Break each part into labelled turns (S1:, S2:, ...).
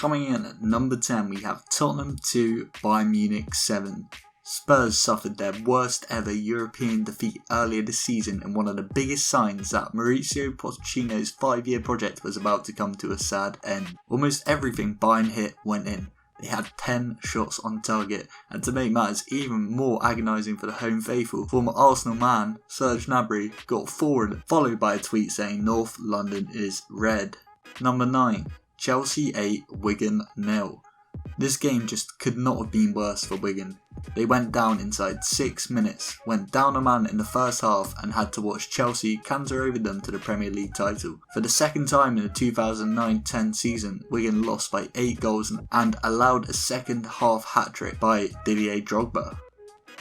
S1: Coming in at number 10 we have Tottenham 2, Bayern Munich 7. Spurs suffered their worst ever European defeat earlier this season in one of the biggest signs that Mauricio Pochettino's 5-year project was about to come to a sad end. Almost everything Bayern hit went in. They had 10 shots on target, and to make matters even more agonising for the home faithful, former Arsenal man Serge Gnabry got forward, followed by a tweet saying North London is red. Number 9. Chelsea 8, Wigan 0. This game just could not have been worse for Wigan. They went down inside 6 minutes, went down a man in the first half and had to watch Chelsea canter over them to the Premier League title. For the second time in the 2009-10 season, Wigan lost by 8 goals and allowed a second half hat-trick by Didier Drogba.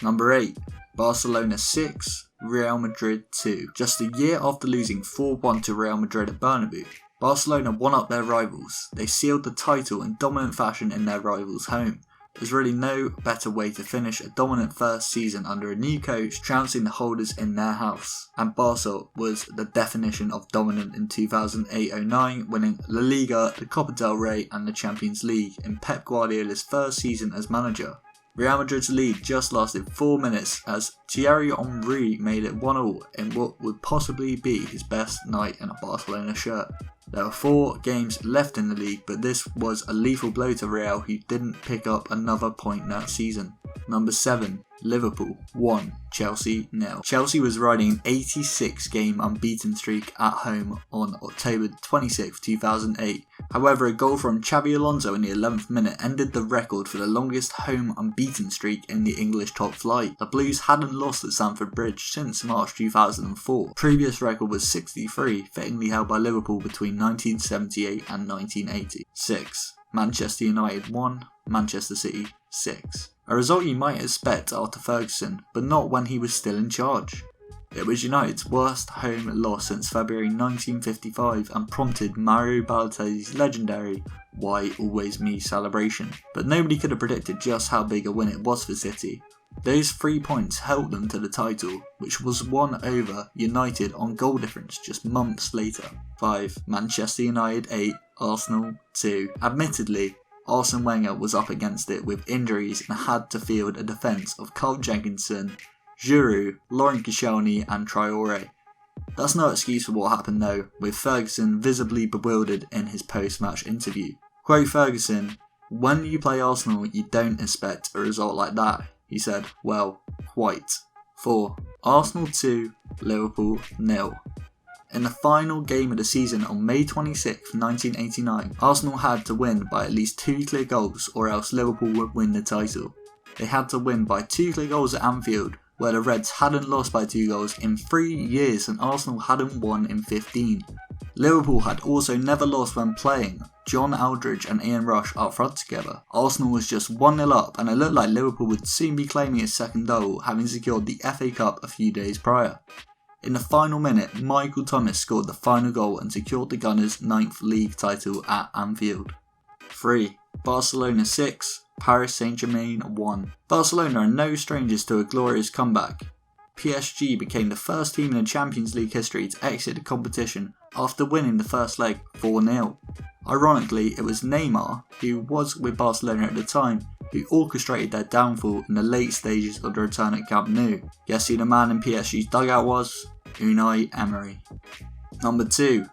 S1: Number 8. Barcelona 6, Real Madrid 2. Just a year after losing 4-1 to Real Madrid at Bernabeu, Barcelona won up their rivals. They sealed the title in dominant fashion in their rivals' home. There's really no better way to finish a dominant first season under a new coach, trouncing the holders in their house. And Barca was the definition of dominant in 2008-09, winning La Liga, the Copa del Rey and the Champions League in Pep Guardiola's first season as manager. Real Madrid's lead just lasted 4 minutes as Thierry Henry made it 1-1 in what would possibly be his best night in a Barcelona shirt. There were 4 games left in the league, but this was a lethal blow to Real, who didn't pick up another point that season. Number 7. Liverpool 1, Chelsea 0. Chelsea was riding an 86-game unbeaten streak at home on October 26, 2008. However, a goal from Xabi Alonso in the 11th minute ended the record for the longest home unbeaten streak in the English top flight. The Blues hadn't lost at Stamford Bridge since March 2004. The previous record was 63, fittingly held by Liverpool between 1978 and 1980. 6. Manchester United 1, Manchester City 6. A result you might expect after Ferguson, but not when he was still in charge. It was United's worst home loss since February 1955 and prompted Mario Balotelli's legendary "Why Always Me" celebration. But nobody could have predicted just how big a win it was for City. Those 3 points helped them to the title, which was won over United on goal difference just months later. 5. Manchester United 8, Arsenal 2. Admittedly, Arsene Wenger was up against it with injuries and had to field a defence of Carl Jenkinson, Giroud, Laurent Koscielny and Traore. That's no excuse for what happened though, with Ferguson visibly bewildered in his post-match interview. Quote Ferguson, "When you play Arsenal you don't expect a result like that," he said. Well, quite. 4. Arsenal 2, Liverpool 0. In the final game of the season on May 26, 1989, Arsenal had to win by at least 2 clear goals or else Liverpool would win the title. They had to win by 2 clear goals at Anfield, where the Reds hadn't lost by 2 goals in 3 years and Arsenal hadn't won in 15. Liverpool had also never lost when playing John Aldridge and Ian Rush up front together. Arsenal was just 1-0 up and it looked like Liverpool would soon be claiming its second double, having secured the FA Cup a few days prior. In the final minute, Michael Thomas scored the final goal and secured the Gunners' 9th league title at Anfield. 3. Barcelona 6, Paris Saint-Germain 1. Barcelona are no strangers to a glorious comeback. PSG became the first team in the Champions League history to exit the competition after winning the first leg 4-0. Ironically, it was Neymar, who was with Barcelona at the time, who orchestrated their downfall in the late stages of the return at Camp Nou. Guess who the man in PSG's dugout was? Unai Emery. Number 2.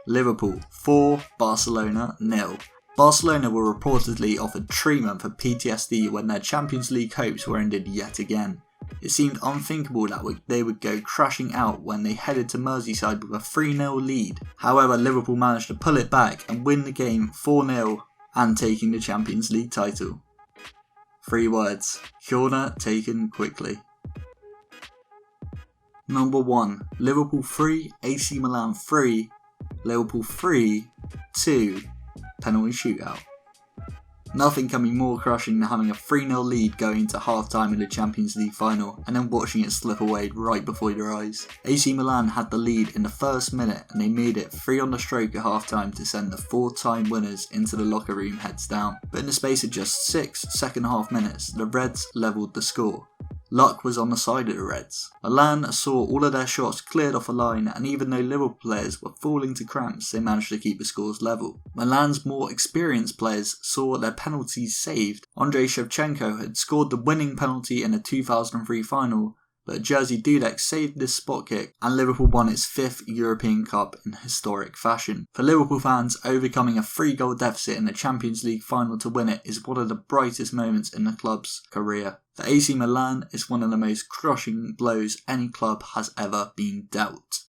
S1: Liverpool 4, Barcelona 0. Barcelona were reportedly offered treatment for PTSD when their Champions League hopes were ended yet again. It seemed unthinkable that they would go crashing out when they headed to Merseyside with a 3-0 lead. However, Liverpool managed to pull it back and win the game 4-0 and taking the Champions League title. 3 words: corner taken quickly. Number 1. Liverpool 3, AC Milan 3, Liverpool 3, 2, penalty shootout. Nothing can be more crushing than having a 3-0 lead going into half-time in the Champions League final and then watching it slip away right before your eyes. AC Milan had the lead in the first minute and they made it 3 on the stroke at half-time to send the 4-time winners into the locker room heads down. But in the space of just 6 second half minutes, the Reds levelled the score. luck was on the side of the Reds. Milan saw all of their shots cleared off a line, and even though Liverpool players were falling to cramps, they managed to keep the scores level. Milan's more experienced players saw their penalties saved. Andrei Shevchenko had scored the winning penalty in the 2003 final, but Jerzy Dudek saved this spot kick, and Liverpool won its 5th European Cup in historic fashion. For Liverpool fans, overcoming a 3-goal deficit in the Champions League final to win it is one of the brightest moments in the club's career. For AC Milan, it's one of the most crushing blows any club has ever been dealt.